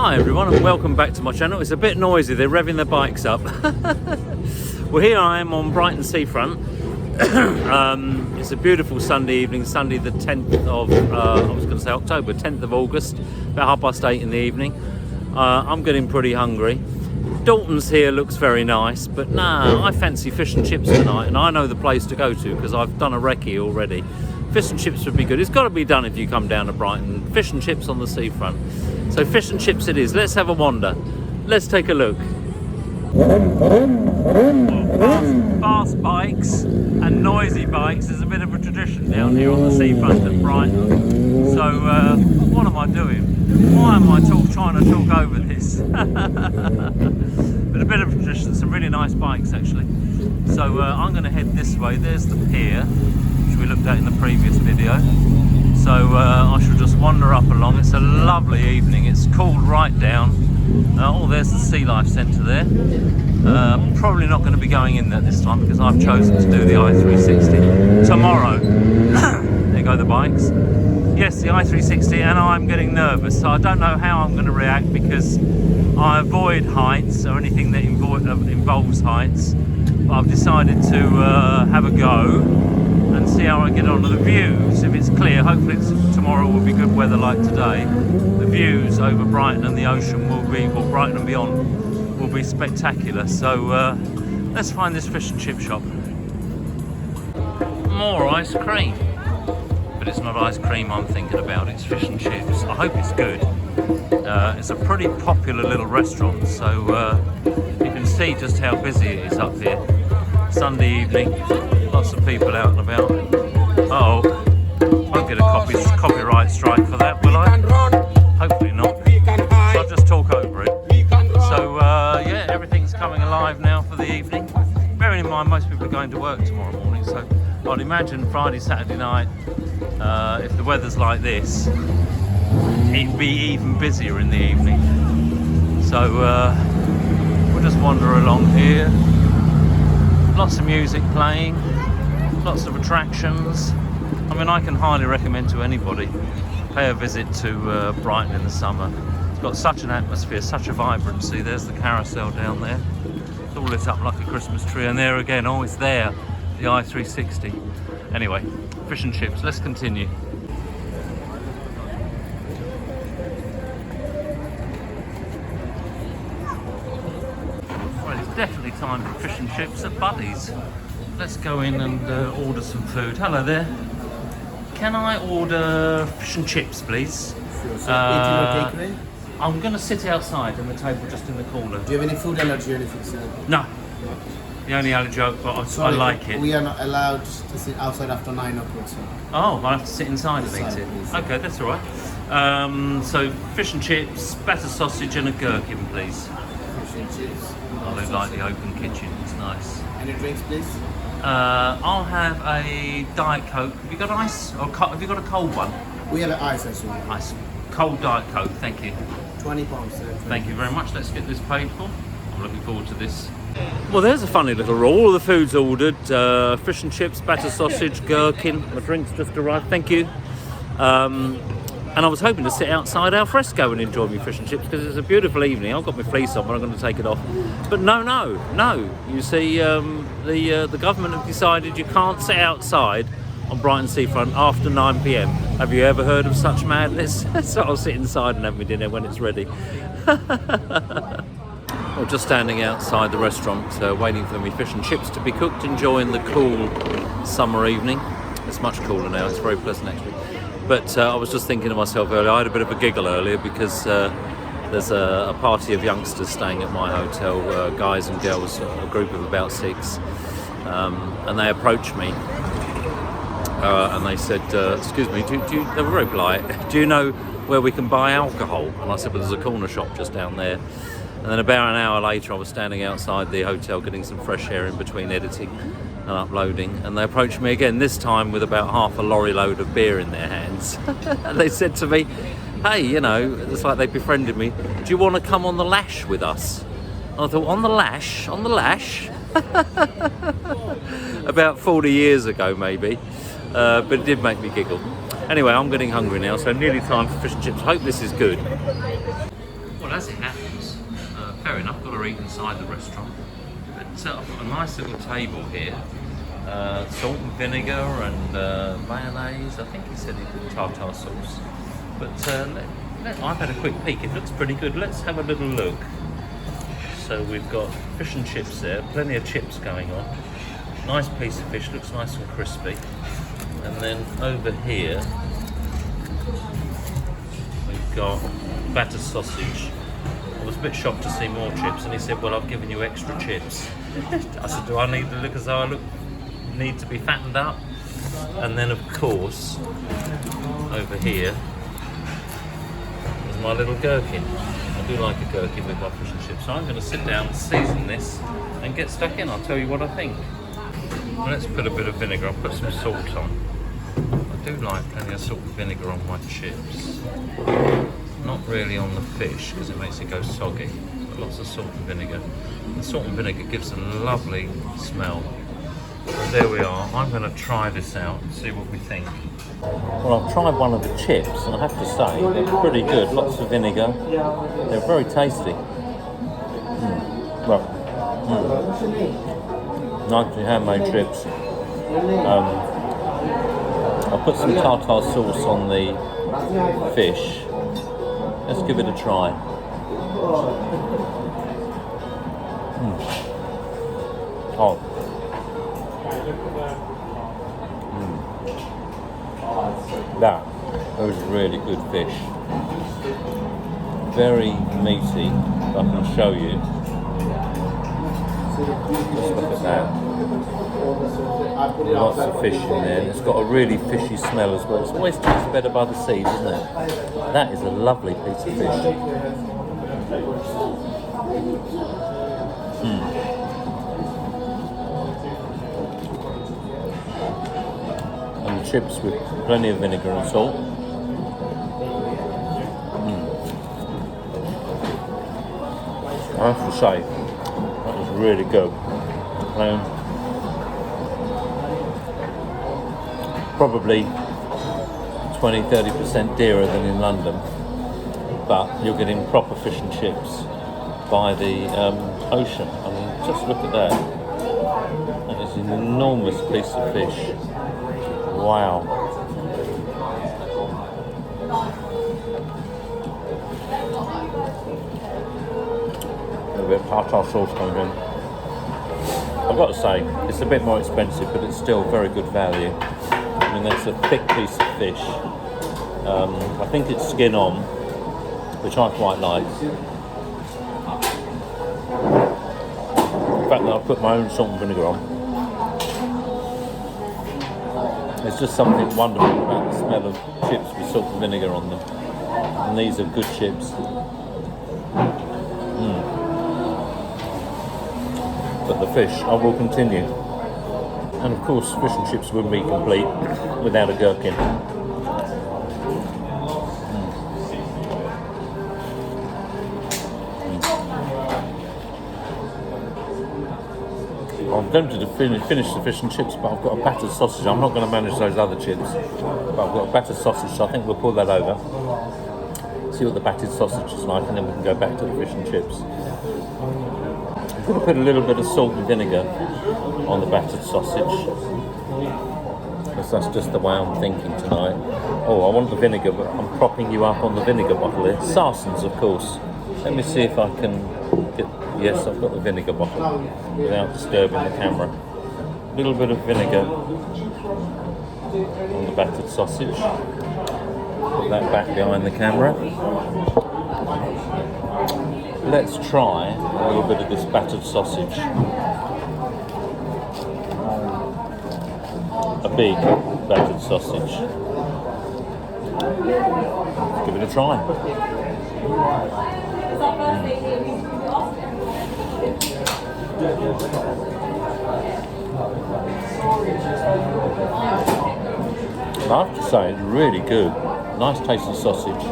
Hi everyone and welcome back to my channel. It's a bit noisy, they're revving their bikes up. Well, here I am on Brighton seafront. It's a beautiful Sunday evening, Sunday the 10th of, I was going to say October, 10th of August, about 8:30 in the evening. I'm getting pretty hungry. Dalton's here looks very nice, but nah, I fancy fish and chips tonight, and I know the place to go to because I've done a recce already. Fish and chips would be good. It's got to be done if you come down to Brighton. Fish and chips on the seafront. So fish and chips it is. Let's have a wander. Let's take a look. Fast bikes and noisy bikes is a bit of a tradition down here on the seafront at Brighton. So what am I doing? Why am I trying to talk over this? But a bit of a tradition. Some really nice bikes actually. So I'm going to head this way. There's the pier, which we looked at in the previous video. So I shall just wander up along. It's a lovely evening. It's cooled right down. Oh, there's the Sea Life Centre there. Probably not going to be going in there this time because I've chosen to do the i360 tomorrow. There go the bikes. Yes, the i360, and I'm getting nervous. So I don't know how I'm going to react because I avoid heights or anything that involves heights. But I've decided to have a go and see how I get on with the views. If it's clear, hopefully tomorrow will be good weather like today. The views over Brighton and the ocean will be, well, Brighton and beyond, will be spectacular. So let's find this fish and chip shop. More ice cream. But it's not ice cream I'm thinking about, it's fish and chips. I hope it's good. It's a pretty popular little restaurant, so you can see just how busy it is up here. Sunday evening, lots of people out and about. Uh-oh, won't get a copyright strike for that, will I? Hopefully not. I'll just talk over it. So yeah, everything's coming alive now for the evening. Bearing in mind most people are going to work tomorrow morning, so I'd imagine Friday, Saturday night, if the weather's like this, it'd be even busier in the evening. So we'll just wander along here. Lots of music playing, lots of attractions. I mean, I can highly recommend to anybody, pay a visit to Brighton in the summer. It's got such an atmosphere, such a vibrancy. There's the carousel down there. It's all lit up like a Christmas tree. And there again, oh, it's there, the i360. Anyway, fish and chips, let's continue. Well, it's definitely time for fish and chips at Buddy's. Let's go in and order some food. Hello there. Can I order fish and chips, please? Sure. So eating or takeaway? I'm going to sit outside on the table just in the corner. Do you have any food allergy or anything, sir? No. The only allergy, but Sorry, I like it. We are not allowed to sit outside after 9 o'clock, sir. Oh, I have to sit inside and eat it. Please. Okay, that's all right. So fish and chips, batter sausage and a gherkin, please. Fish and chips. I do like the open kitchen, it's nice. Any drinks, please? I'll have a Diet Coke. Have you got ice? Or have you got a cold one? We have an ice as well. Ice. Cold Diet Coke, thank you. £20, sir. Thank you very much. Let's get this paid for. I'm looking forward to this. Well, there's a funny little rule. All the food's ordered. Fish and chips, batter sausage, gherkin. My drink's just arrived. Thank you. And I was hoping to sit outside al fresco and enjoy my fish and chips because it's a beautiful evening. I've got my fleece on, but I'm going to take it off. But no. You see, the government have decided you can't sit outside on Brighton seafront after 9 p.m. Have you ever heard of such madness? So I'll sit inside and have my dinner when it's ready. Well, just standing outside the restaurant, waiting for my fish and chips to be cooked, enjoying the cool summer evening. It's much cooler now, it's very pleasant actually. But I was just thinking to myself earlier, I had a bit of a giggle earlier because there's a party of youngsters staying at my hotel, guys and girls, a group of about 6, and they approached me and they said, excuse me, they were very polite, do you know where we can buy alcohol? And I said, well, there's a corner shop just down there. And then about an hour later I was standing outside the hotel getting some fresh air in between editing and uploading, and they approached me again, this time with about half a lorry load of beer in their hands. And they said to me, hey, you know, it's like they befriended me, do you want to come on the lash with us? And I thought, on the lash? On the lash? About 40 years ago maybe, but it did make me giggle. Anyway, I'm getting hungry now, so nearly time for fish and chips. Hope this is good. Well, as it happens, fair enough, got to eat inside the restaurant. But I've got a nice little table here. Salt and vinegar and mayonnaise. I think he said he did tartar sauce. But I've had a quick peek. It looks pretty good. Let's have a little look. So we've got fish and chips there. Plenty of chips going on. Nice piece of fish. Looks nice and crispy. And then over here we've got battered sausage. I was a bit shocked to see more chips, and he said, well, I've given you extra chips. I said, do I need to look as though I need to be fattened up? And then, of course, over here is my little gherkin. I do like a gherkin with my fish and chips, so I'm going to sit down, season this, and get stuck in. I'll tell you what I think. Well, let's put a bit of vinegar. I'll put some salt on. I do like plenty of salt and vinegar on my chips. Not really on the fish because it makes it go soggy, but lots of salt and vinegar. And salt and vinegar gives a lovely smell. So there we are. I'm going to try this out and see what we think. Well, I've tried one of the chips and I have to say they're pretty good. Lots of vinegar. They're very tasty. Nicely handmade chips. I'll put some tartar sauce on the fish. Let's give it a try. Oh. That was really good fish. Very meaty. I can show you. Just look at that. Lots of fish in there. It's got a really fishy smell as well. It always tastes better by the sea, doesn't it? That is a lovely piece of fish. And the chips with plenty of vinegar and salt. I have to say, that was really good. Probably 20-30% dearer than in London, but you're getting proper fish and chips by the ocean. I mean, just look at that. That is an enormous piece of fish. Wow. A bit of tartar sauce coming in. I've got to say, it's a bit more expensive, but it's still very good value. I mean, that's a thick piece of fish. I think it's skin on, which I quite like. In fact, I put my own salt and vinegar on. There's just something wonderful about the smell of chips with salt and vinegar on them. And these are good chips. But the fish, I will continue. And of course, fish and chips wouldn't be complete without a gherkin. I'm tempted to finish the fish and chips, but I've got a battered sausage. I'm not going to manage those other chips, but I've got a battered sausage, so I think we'll pull that over, see what the battered sausage is like, and then we can go back to the fish and chips. I'm going to put a little bit of salt and vinegar on the battered sausage, because that's just the way I'm thinking tonight. Oh, I want the vinegar, but I'm propping you up on the vinegar bottle here. Sarson's, of course. Let me see if I can get... Yes, I've got the vinegar bottle without disturbing the camera. A little bit of vinegar on the battered sausage. Put that back behind the camera. Let's try a little bit of this battered sausage. A big battered sausage. Let's give it a try. I have to say, it's really good. Nice tasty sausage.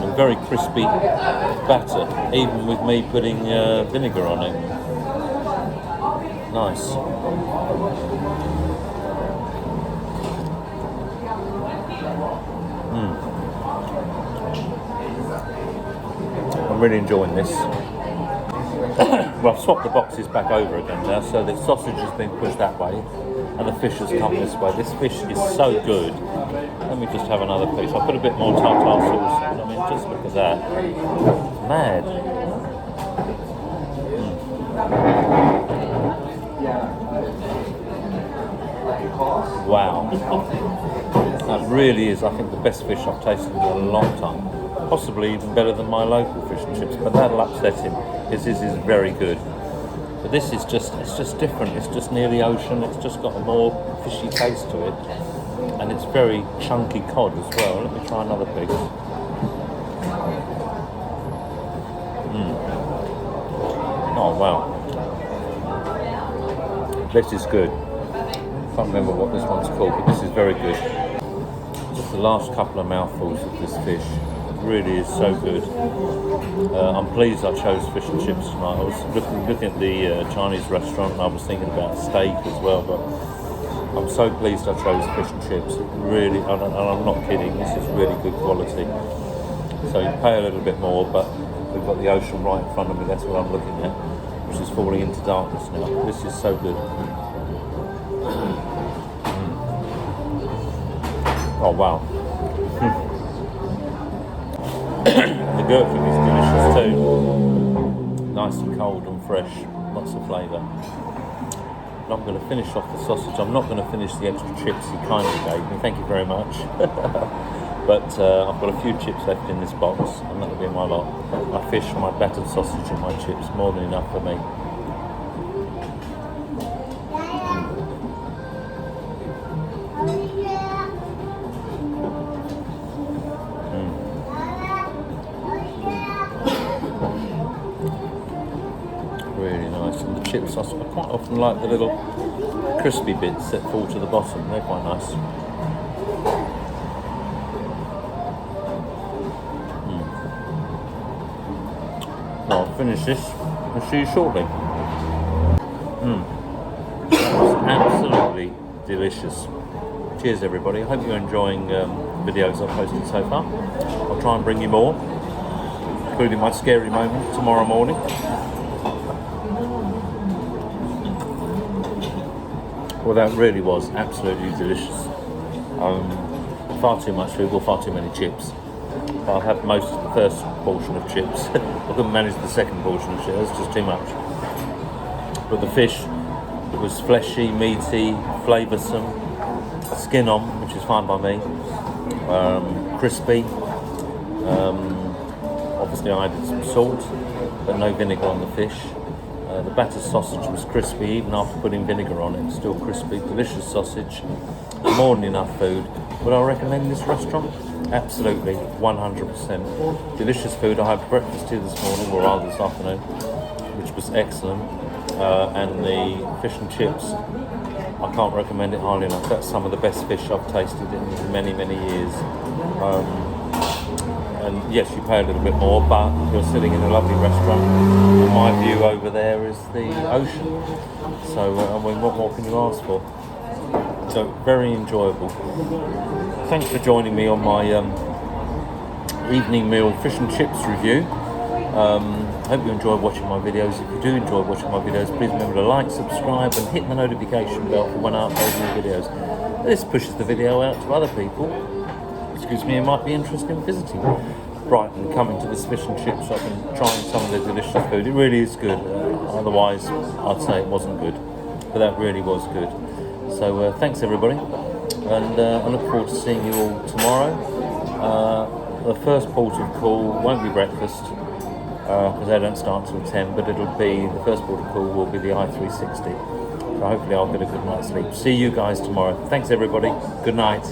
And very crispy batter, even with me putting vinegar on it. Nice. I'm really enjoying this. Well, I've swapped the boxes back over again now, so the sausage has been pushed that way and the fish has come this way. This fish is so good. Let me just have another piece. I'll put a bit more tartar sauce. I mean, just look at that. It's mad. Wow. That really is, I think, the best fish I've tasted in a long time. Possibly even better than my local fish and chips, but that'll upset him. This is very good. But this is just, it's just different. It's just near the ocean. It's just got a more fishy taste to it. And it's very chunky cod as well. Let me try another piece. Oh, wow. This is good. I can't remember what this one's called, but this is very good. Just the last couple of mouthfuls of this fish. It really is so good. I'm pleased I chose fish and chips tonight. I was looking at the Chinese restaurant and I was thinking about steak as well, but I'm so pleased I chose fish and chips. It really, and I'm not kidding, this is really good quality. So you pay a little bit more, but we've got the ocean right in front of me. That's what I'm looking at, which is falling into darkness now. This is so good. Oh wow. The gherkin is delicious too. Nice and cold and fresh, lots of flavour. And I'm going to finish off the sausage. I'm not going to finish the extra chips he kindly gave me. Thank you very much. But I've got a few chips left in this box, and that'll be my lot. My fish, my battered sausage, and my chips, more than enough for me. Really nice. And the chips, I quite often like the little crispy bits that fall to the bottom. They're quite nice. I'll finish this and see you shortly. That was absolutely delicious. Cheers everybody. I hope you're enjoying the videos I've posted so far. I'll try and bring you more, including my scary moment tomorrow morning. Well, that really was absolutely delicious. Far too much food, or far too many chips. I'll have most of the first portion of chips. I couldn't manage the second portion of chips, it's just too much. But the fish, it was fleshy, meaty, flavoursome, skin on, which is fine by me, crispy. Obviously I added some salt, but no vinegar on the fish. The battered sausage was crispy, even after putting vinegar on it, it's still crispy, delicious sausage, more than enough food. Would I recommend this restaurant? Absolutely, 100%. Delicious food. I had breakfast here this morning, or rather this afternoon, which was excellent. And the fish and chips, I can't recommend it highly enough. That's some of the best fish I've tasted in many, many years. And yes, you pay a little bit more, but you're sitting in a lovely restaurant. And my view over there is the ocean. So, I mean, what more can you ask for? So, very enjoyable. Thanks for joining me on my evening meal fish and chips review. I hope you enjoy watching my videos. If you do enjoy watching my videos, please remember to like, subscribe and hit the notification bell for when I upload new videos. This pushes the video out to other people, excuse me, who might be interested in visiting Brighton, coming to this fish and chip shop and trying some of the delicious food. It really is good. Otherwise, I'd say it wasn't good, but that really was good. So thanks everybody. And I look forward to seeing you all tomorrow. The first port of call won't be breakfast because they don't start till 10, but it'll be, the first port of call will be the i360. So hopefully I'll get a good night's sleep. See you guys tomorrow. Thanks everybody. Good night.